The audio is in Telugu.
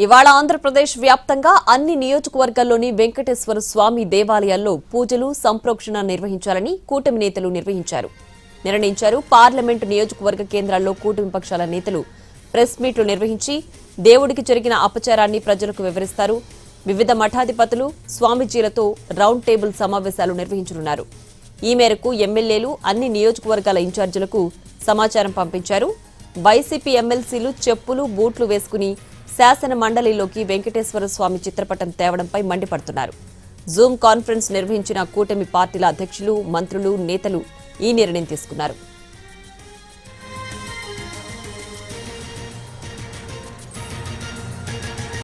ఇవాళ ఆంధ్రప్రదేశ్ వ్యాప్తంగా అన్ని నియోజకవర్గాల్లోని వెంకటేశ్వర స్వామి దేవాలయాల్లో పూజలు సంప్రోక్షణ నిర్వహించాలని కూటమి నేతలు నిర్ణయించారు. పార్లమెంటు నియోజకవర్గ కేంద్రాల్లో కూటమి పక్షాల నేతలు ప్రెస్ మీట్లు నిర్వహించి దేవుడికి జరిగిన అపచారాన్ని ప్రజలకు వివరిస్తారు. వివిధ మఠాధిపతులు స్వామీజీలతో రౌండ్ టేబుల్ సమావేశాలు నిర్వహించనున్నారు. ఈ మేరకు ఎమ్మెల్యేలు అన్ని నియోజకవర్గాల ఇన్ఛార్జీలకు సమాచారం పంపించారు. వైసీపీ ఎమ్మెల్సీలు చెప్పులు బూట్లు వేసుకుని శాసన మండలిలోకి వెంకటేశ్వర స్వామి చిత్రపటం తేవడంపై మండిపడుతున్నారు. జూమ్ కాన్ఫరెన్స్ నిర్వహించిన కూటమి పార్టీల అధ్యక్షులు, మంత్రులు, నేతలు ఈ నిర్ణయం తీసుకున్నారు.